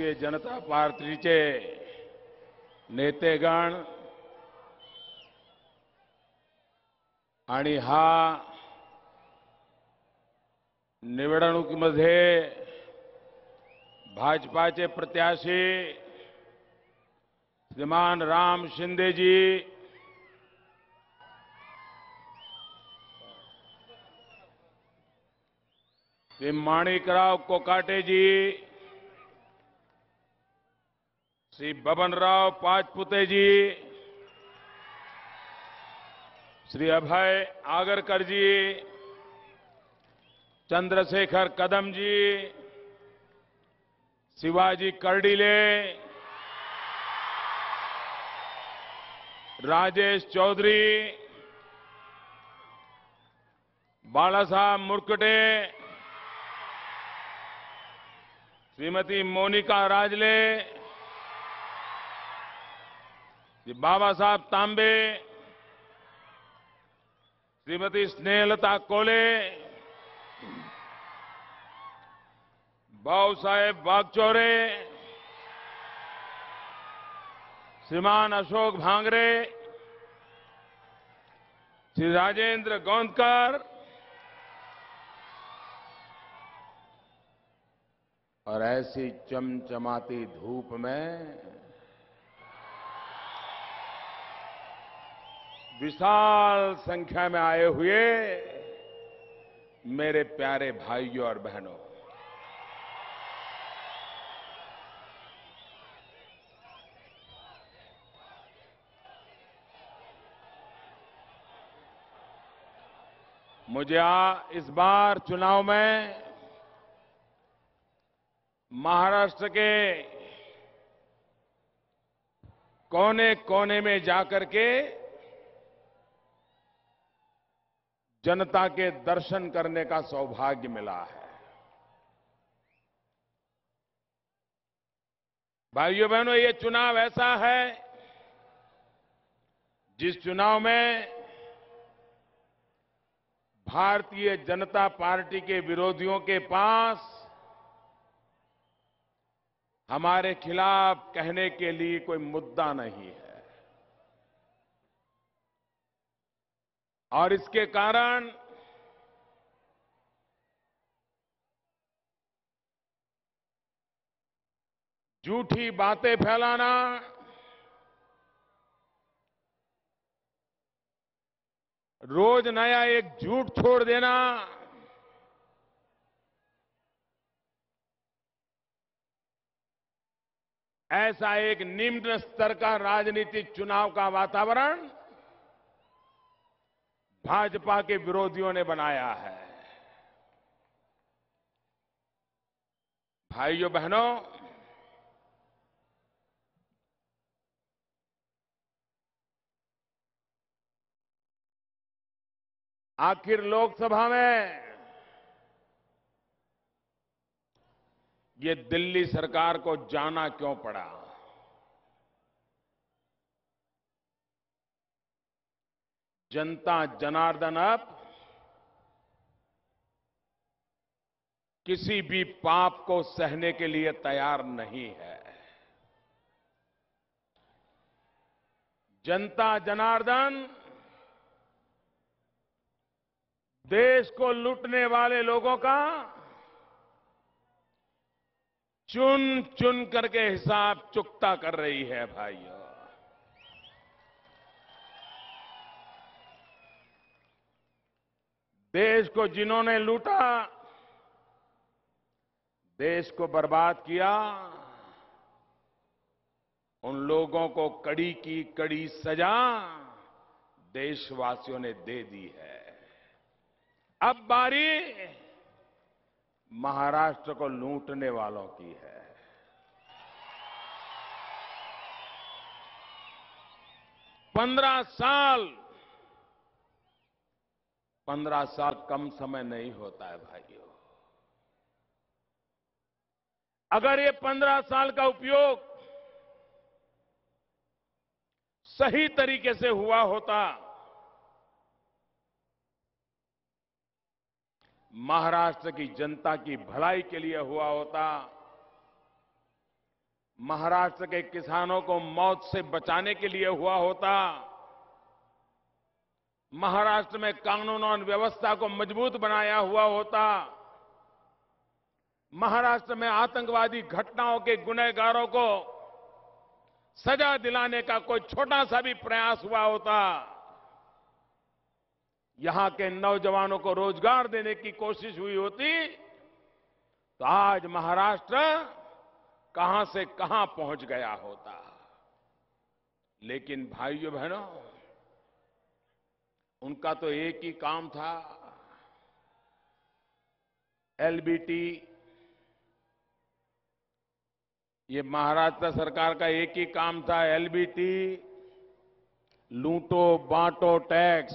भारतीय जनता पार्टीचे नेतेगण आणि हा निवडणुकीमध्ये भाजपाचे प्रत्याशी श्रीमान राम शिंदेजी, श्री माणिकराव कोकाटे जी, श्री बबनराव पाचपुते जी, श्री अभय आगरकर जी, चंद्रशेखर कदम जी, शिवाजी कर्डिले, राजेश चौधरी, बाला साहब मुरकुटे, श्रीमती मोनिका राजले, श्री बाबा साहब तांबे, श्रीमती स्नेहलता कोले, भाऊ साहेब वागचौरे, श्रीमान अशोक भांगरे, श्री राजेंद्र गोंदकर और ऐसी चमचमाती धूप में विशाल संख्या में आए हुए मेरे प्यारे भाइयों और बहनों, मुझे इस बार चुनाव में महाराष्ट्र के कोने कोने में जाकर के जनता के दर्शन करने का सौभाग्य मिला है। भाइयों बहनों, ये चुनाव ऐसा है जिस चुनाव में भारतीय जनता पार्टी के विरोधियों के पास हमारे खिलाफ कहने के लिए कोई मुद्दा नहीं है और इसके कारण झूठी बातें फैलाना, रोज नया एक झूठ छोड़ देना, ऐसा एक निम्न स्तर का राजनीतिक चुनाव का वातावरण भाजपा के विरोधियों ने बनाया है। भाइयों बहनों, आखिर लोकसभा में ये दिल्ली सरकार को जाना क्यों पड़ा? जनता जनार्दन अब किसी भी पाप को सहने के लिए तैयार नहीं है। जनता जनार्दन देश को लूटने वाले लोगों का चुन चुन करके हिसाब चुकता कर रही है। भाइयों, देश को जिन्होंने लूटा, देश को बर्बाद किया, उन लोगों को कड़ी की कड़ी सजा देशवासियों ने दे दी है। अब बारी महाराष्ट्र को लूटने वालों की है। 15 साल कम समय नहीं होता है भाइयों। अगर ये 15 साल का उपयोग सही तरीके से हुआ होता, महाराष्ट्र की जनता की भलाई के लिए हुआ होता, महाराष्ट्र के किसानों को मौत से बचाने के लिए हुआ होता, महाराष्ट्र में कानून और व्यवस्था को मजबूत बनाया हुआ होता, महाराष्ट्र में आतंकवादी घटनाओं के गुनहगारों को सजा दिलाने का कोई छोटा सा भी प्रयास हुआ होता, यहां के नौजवानों को रोजगार देने की कोशिश हुई होती, तो आज महाराष्ट्र कहां से कहां पहुंच गया होता। लेकिन भाइयों बहनों, उनका तो एक ही काम था, एलबीटी। ये महाराष्ट्र सरकार का एक ही काम था, एलबीटी, लूटो बांटो टैक्स।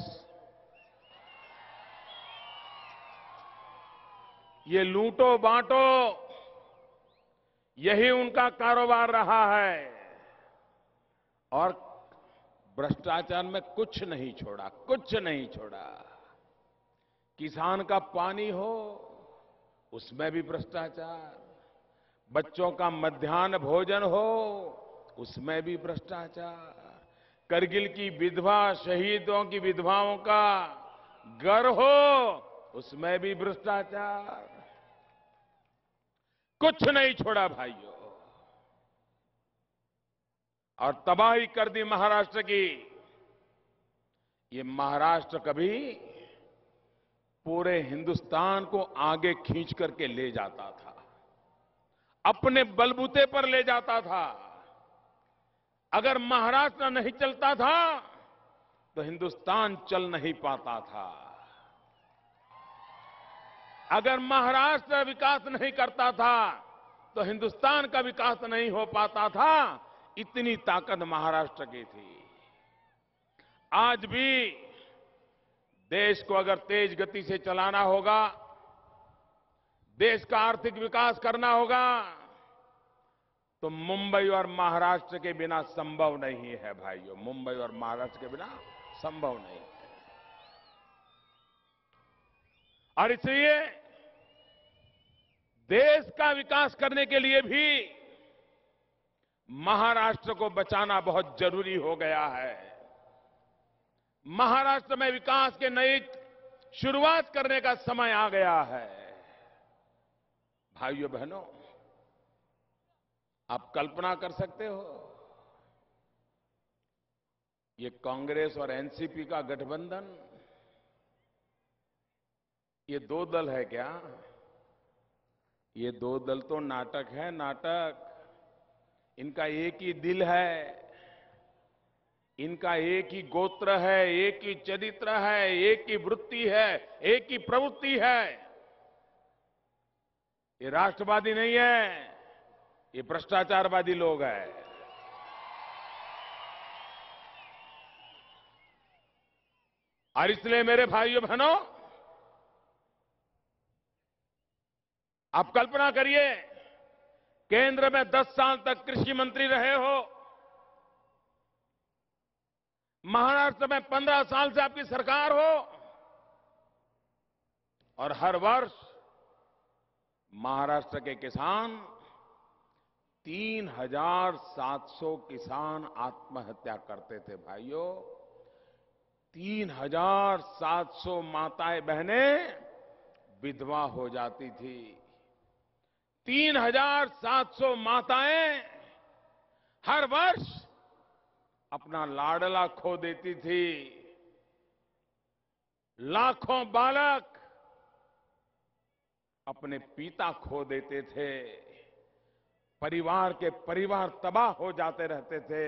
ये लूटो बांटो, यही उनका कारोबार रहा है, और भ्रष्टाचार में कुछ नहीं छोड़ा, कुछ नहीं छोड़ा। किसान का पानी हो, उसमें भी भ्रष्टाचार, बच्चों का मध्याह्न भोजन हो, उसमें भी भ्रष्टाचार, करगिल की विधवा शहीदों की विधवाओं का घर हो, उसमें भी भ्रष्टाचार, कुछ नहीं छोड़ा भाइयों। और तबाही कर दी महाराष्ट्र की। ये महाराष्ट्र कभी पूरे हिंदुस्तान को आगे खींच करके ले जाता था, अपने बलबूते पर ले जाता था। अगर महाराष्ट्र नहीं चलता था तो हिंदुस्तान चल नहीं पाता था। अगर महाराष्ट्र विकास नहीं करता था तो हिंदुस्तान का विकास नहीं हो पाता था। इतनी ताकत महाराष्ट्र की थी। आज भी देश को अगर तेज गति से चलाना होगा, देश का आर्थिक विकास करना होगा, तो मुंबई और महाराष्ट्र के बिना संभव नहीं है भाइयों। मुंबई और महाराष्ट्र के बिना संभव नहीं है। और इसलिए देश का विकास करने के लिए भी महाराष्ट्र को बचाना बहुत जरूरी हो गया है। महाराष्ट्र में विकास के नई शुरुआत करने का समय आ गया है। भाइयों बहनों, आप कल्पना कर सकते हो, ये कांग्रेस और एनसीपी का गठबंधन, ये दो दल है क्या? ये दो दल तो नाटक है, नाटक। इनका एक ही दिल है, इनका एक ही गोत्र है, एक ही चरित्र है, एक ही वृत्ति है, एक ही प्रवृत्ति है। ये राष्ट्रवादी नहीं है, ये भ्रष्टाचारवादी लोग हैं। और इसलिए मेरे भाइयों बहनों, आप कल्पना करिए, केंद्र में 10 साल तक कृषि मंत्री रहे हो, महाराष्ट्र में 15 साल से आपकी सरकार हो, और हर वर्ष महाराष्ट्र के किसान 3,700 किसान आत्महत्या करते थे भाइयों। 3,700 माताएं बहनें विधवा हो जाती थी। 3,700 माताएं हर वर्ष अपना लाडला खो देती थी। लाखों बालक अपने पिता खो देते थे। परिवार के परिवार तबाह हो जाते रहते थे।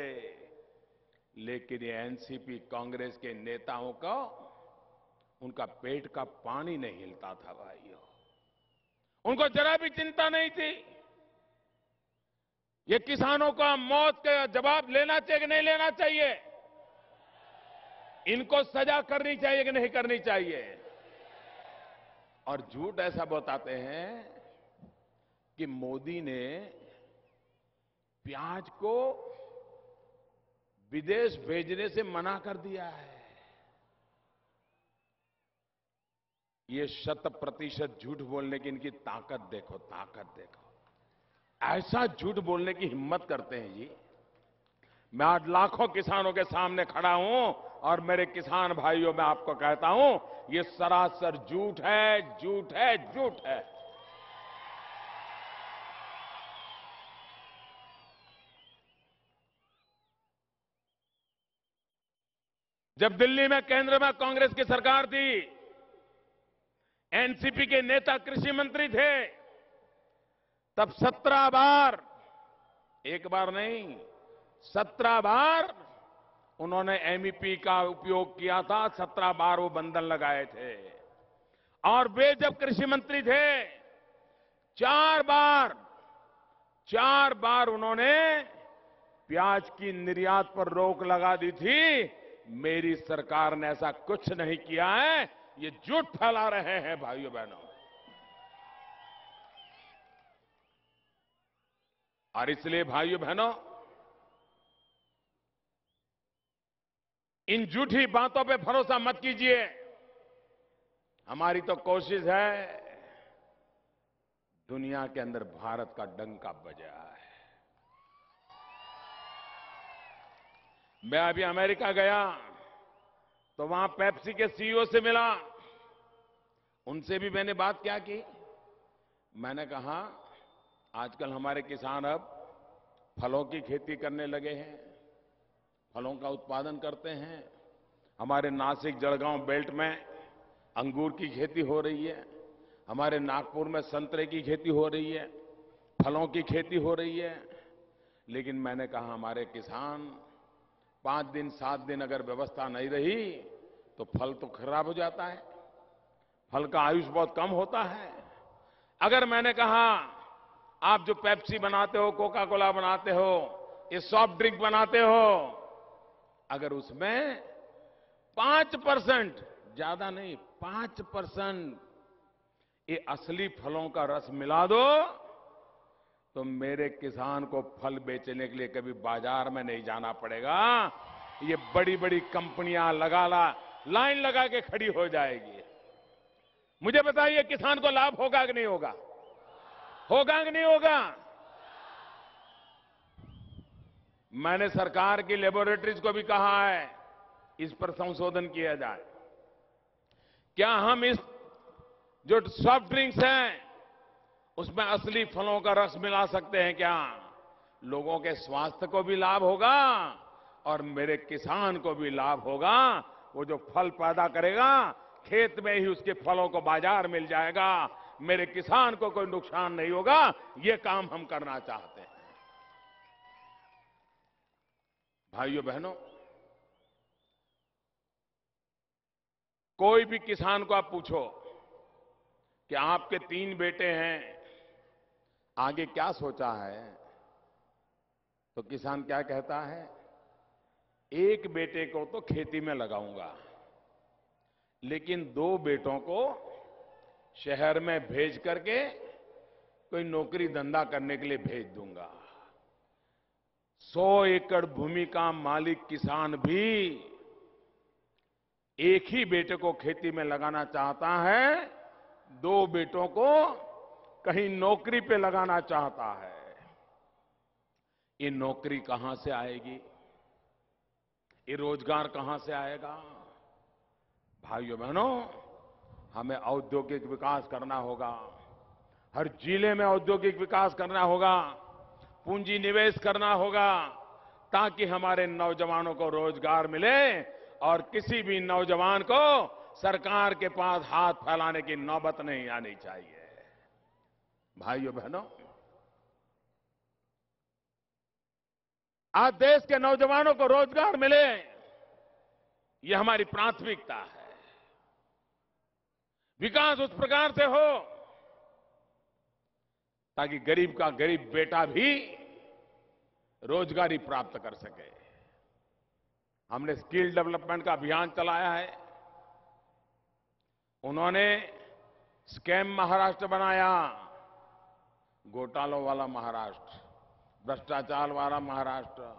लेकिन ये एनसीपी कांग्रेस के नेताओं को उनका पेट का पानी नहीं हिलता था भाइयों। उनको जरा भी चिंता नहीं थी। ये किसानों का मौत का जवाब लेना चाहिए कि नहीं लेना चाहिए, इनको सजा करनी चाहिए कि नहीं करनी चाहिए। और झूठ ऐसा बताते हैं कि मोदी ने प्याज को विदेश भेजने से मना कर दिया है। ये 100% झूठ बोलने की इनकी ताकत देखो, ताकत देखो। ऐसा झूठ बोलने की हिम्मत करते हैं जी। मैं आज लाखों किसानों के सामने खड़ा हूं और मेरे किसान भाइयों, मैं आपको कहता हूं, ये सरासर झूठ है, झूठ है, झूठ है। जब दिल्ली में केंद्र में कांग्रेस की सरकार थी, एनसीपी के नेता कृषि मंत्री थे, तब 17 बार, एक बार नहीं 17 बार उन्होंने एमईपी का उपयोग किया था। 17 बार वो बंधन लगाए थे। और वे जब कृषि मंत्री थे, 4 बार उन्होंने प्याज की निर्यात पर रोक लगा दी थी। मेरी सरकार ने ऐसा कुछ नहीं किया है। ये झूठ फैला रहे हैं भाइयों बहनों। और इसलिए भाइयों बहनों, इन झूठी बातों पे भरोसा मत कीजिए। हमारी तो कोशिश है दुनिया के अंदर भारत का डंका बजा है। मैं अभी अमेरिका गया तो वहां पेप्सी के सीईओ से मिला। उनसे भी मैंने बात क्या की, मैंने कहा आजकल हमारे किसान अब फलों की खेती करने लगे हैं, फलों का उत्पादन करते हैं। हमारे नासिक जलगांव बेल्ट में अंगूर की खेती हो रही है, हमारे नागपुर में संतरे की खेती हो रही है, फलों की खेती हो रही है। लेकिन मैंने कहा हमारे किसान 5 दिन 7 दिन अगर व्यवस्था नहीं रही तो फल तो खराब हो जाता है, फल का आयुष बहुत कम होता है। अगर मैंने कहा आप जो पेप्सी बनाते हो, कोका कोला बनाते हो, ये सॉफ्ट ड्रिंक बनाते हो, अगर उसमें 5%, ज्यादा नहीं 5% ये असली फलों का रस मिला दो तो मेरे किसान को फल बेचने के लिए कभी बाजार में नहीं जाना पड़ेगा। ये बड़ी बड़ी कंपनियां लाइन लगा के खड़ी हो जाएगी। मुझे बताइए किसान को लाभ होगा कि नहीं होगा? होगा कि नहीं होगा? मैंने सरकार की लेबोरेटरीज को भी कहा है इस पर संशोधन किया जाए। क्या हम इस जो सॉफ्ट ड्रिंक्स हैं उसमें असली फलों का रस मिला सकते हैं क्या? लोगों के स्वास्थ्य को भी लाभ होगा और मेरे किसान को भी लाभ होगा। वो जो फल पैदा करेगा खेत में ही उसके फलों को बाजार मिल जाएगा, मेरे किसान को कोई नुकसान नहीं होगा। ये काम हम करना चाहते हैं। भाइयों बहनों, कोई भी किसान को आप पूछो कि आपके 3 बेटे हैं, आगे क्या सोचा है, तो किसान क्या कहता है? एक बेटे को तो खेती में लगाऊंगा, लेकिन 2 बेटों को शहर में भेज करके कोई नौकरी धंधा करने के लिए भेज दूंगा। 100 एकड़ भूमि का मालिक किसान भी एक ही बेटे को खेती में लगाना चाहता है, 2 बेटों को कहीं नौकरी पे लगाना चाहता है। ये नौकरी कहां से आएगी? ये रोजगार कहां से आएगा? भाइयों बहनों, हमें औद्योगिक विकास करना होगा, हर जिले में औद्योगिक विकास करना होगा, पूंजी निवेश करना होगा, ताकि हमारे नौजवानों को रोजगार मिले और किसी भी नौजवान को सरकार के पास हाथ फैलाने की नौबत नहीं आनी चाहिए। भाइयों बहनों, आज देश के नौजवानों को रोजगार मिले, यह हमारी प्राथमिकता है। विकास उस प्रकार से हो ताकि गरीब का गरीब बेटा भी रोजगारी प्राप्त कर सके। हमने स्किल डेवलपमेंट का अभियान चलाया है। उन्होंने स्कैम महाराष्ट्र बनाया, घोटालों वाला महाराष्ट्र, भ्रष्टाचार वाला महाराष्ट्र,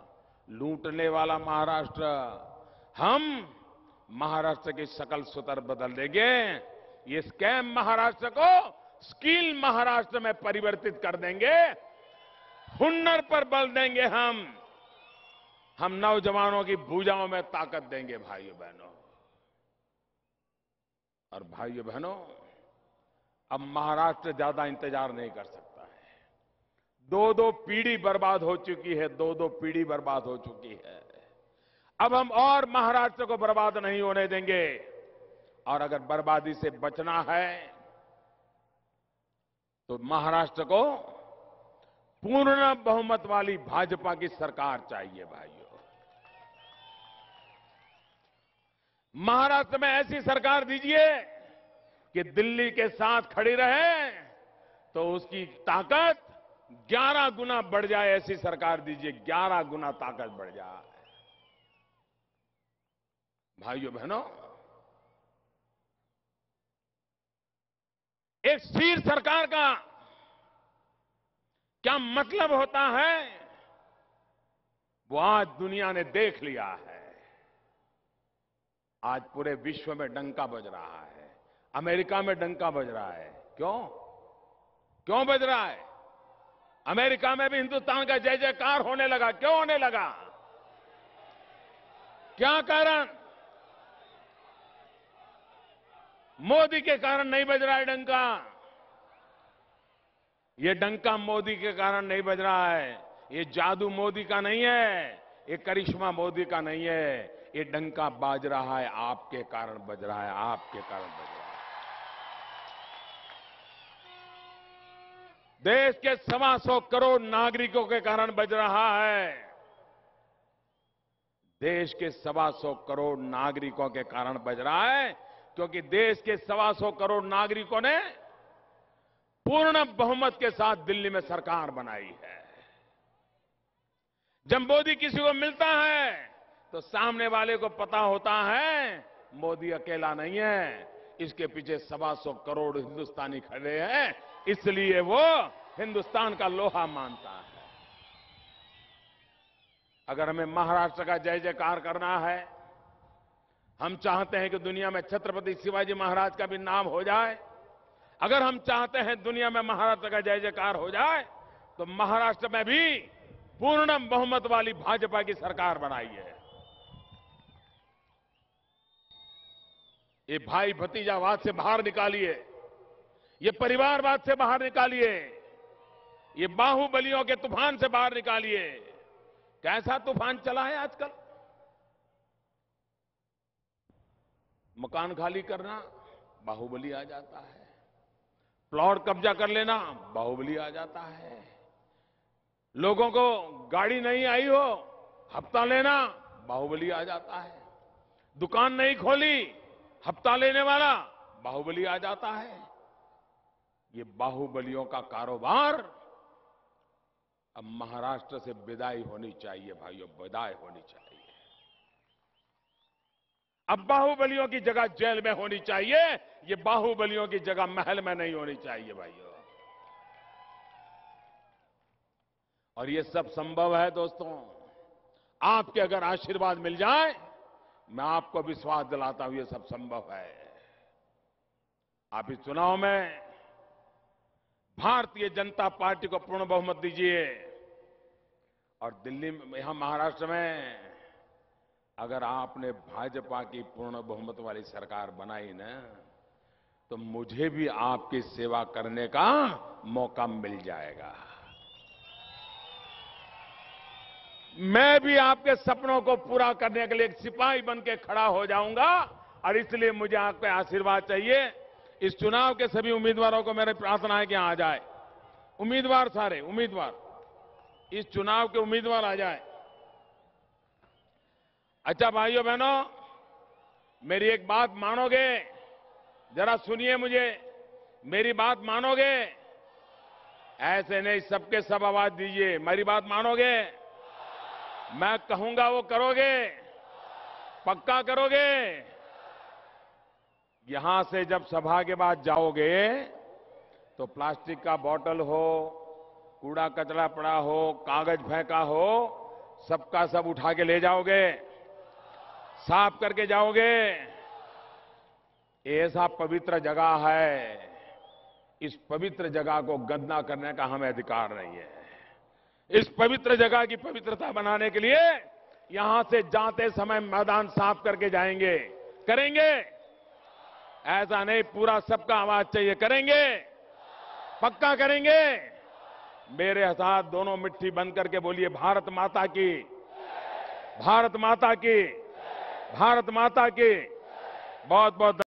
लूटने वाला महाराष्ट्र। हम महाराष्ट्र की शकल सूत्र बदल देंगे। ये स्कैम महाराष्ट्र को स्किल महाराष्ट्र में परिवर्तित कर देंगे। हुनर पर बल देंगे हम नौजवानों की भुजाओं में ताकत देंगे भाइयों बहनों। और भाइयों बहनों, अब महाराष्ट्र ज्यादा इंतजार नहीं कर सकता है। दो दो पीढ़ी बर्बाद हो चुकी है, दो दो पीढ़ी बर्बाद हो चुकी है। अब हम और महाराष्ट्र को बर्बाद नहीं होने देंगे। और अगर बर्बादी से बचना है तो महाराष्ट्र को पूर्ण बहुमत वाली भाजपा की सरकार चाहिए भाइयों। महाराष्ट्र में ऐसी सरकार दीजिए कि दिल्ली के साथ खड़ी रहे तो उसकी ताकत 11 गुना बढ़ जाए। ऐसी सरकार दीजिए, 11 गुना ताकत बढ़ जाए। भाइयों बहनों, एक स्थिर सरकार का क्या मतलब होता है, वो आज दुनिया ने देख लिया है। आज पूरे विश्व में डंका बज रहा है, अमेरिका में डंका बज रहा है। क्यों बज रहा है? अमेरिका में भी हिंदुस्तान का जय जयकार होने लगा। क्यों होने लगा? क्या कारण? मोदी के कारण नहीं बज रहा है डंका। ये डंका मोदी के कारण नहीं बज रहा है। ये जादू मोदी का नहीं है, ये करिश्मा मोदी का नहीं है। ये डंका बाज रहा है, आपके कारण बज रहा है, आपके कारण बज रहा है। देश के 125 करोड़ नागरिकों के कारण बज रहा है। देश के 125 करोड़ नागरिकों के कारण बज रहा है, क्योंकि देश के 125 करोड़ नागरिकों ने पूर्ण बहुमत के साथ दिल्ली में सरकार बनाई है। जब मोदी किसी को मिलता है तो सामने वाले को पता होता है मोदी अकेला नहीं है, इसके पीछे 125 करोड़ हिंदुस्तानी खड़े हैं, इसलिए वो हिंदुस्तान का लोहा मानता है। अगर हमें महाराष्ट्र का जय जयकार करना है, हम चाहते हैं कि दुनिया में छत्रपति शिवाजी महाराज का भी नाम हो जाए, अगर हम चाहते हैं दुनिया में महाराष्ट्र का जय जयकार हो जाए, तो महाराष्ट्र में भी पूर्ण बहुमत वाली भाजपा की सरकार बनाई है। ये भाई भतीजावाद से बाहर निकालिए, ये परिवारवाद से बाहर निकालिए, ये बाहुबलियों के तूफान से बाहर निकालिए। कैसा तूफान चला है आजकल? मकान खाली करना, बाहुबली आ जाता है। प्लॉट कब्जा कर लेना, बाहुबली आ जाता है। लोगों को गाड़ी नहीं आई हो, हफ्ता लेना, बाहुबली आ जाता है। दुकान नहीं खोली, हफ्ता लेने वाला, बाहुबली आ जाता है। ये बाहुबलियों का कारोबार अब महाराष्ट्र से विदाई होनी चाहिए भाइयों, विदाई होनी चाहिए। अब बाहुबलियों की जगह जेल में होनी चाहिए, ये बाहुबलियों की जगह महल में नहीं होनी चाहिए भाइयों। और ये सब संभव है दोस्तों, आपके अगर आशीर्वाद मिल जाए, मैं आपको विश्वास दिलाता हूं ये सब संभव है। आप इस चुनाव में भारतीय जनता पार्टी को पूर्ण बहुमत दीजिए, और दिल्ली में, यहां महाराष्ट्र में अगर आपने भाजपा की पूर्ण बहुमत वाली सरकार बनाई ना, तो मुझे भी आपकी सेवा करने का मौका मिल जाएगा। मैं भी आपके सपनों को पूरा करने के लिए एक सिपाही बन के खड़ा हो जाऊंगा, और इसलिए मुझे आपका आशीर्वाद चाहिए। इस चुनाव के सभी उम्मीदवारों को मेरी प्रार्थना है कि आ जाए। उम्मीदवार, सारे उम्मीदवार, इस चुनाव के उम्मीदवार आ जाए। अच्छा भाइयों बहनों, मेरी एक बात मानोगे? जरा सुनिए मुझे, मेरी बात मानोगे? ऐसे नहीं, सबके सब आवाज दीजिए। मेरी बात मानोगे? मैं कहूंगा वो करोगे? पक्का करोगे? यहां से जब सभा के बाद जाओगे तो प्लास्टिक का बोतल हो, कूड़ा कचरा पड़ा हो, कागज फेंका हो, सबका सब उठा के ले जाओगे, साफ करके जाओगे। ऐसा पवित्र जगह है, इस पवित्र जगह को गंदा करने का हमें अधिकार नहीं है। इस पवित्र जगह की पवित्रता बनाने के लिए यहां से जाते समय मैदान साफ करके जाएंगे। करेंगे? ऐसा नहीं, पूरा सबका आवाज चाहिए। करेंगे? पक्का करेंगे? मेरे साथ दोनों मुट्ठी बंद करके बोलिए, भारत माता की, भारत माता की, भारत माता की। बहुत बहुत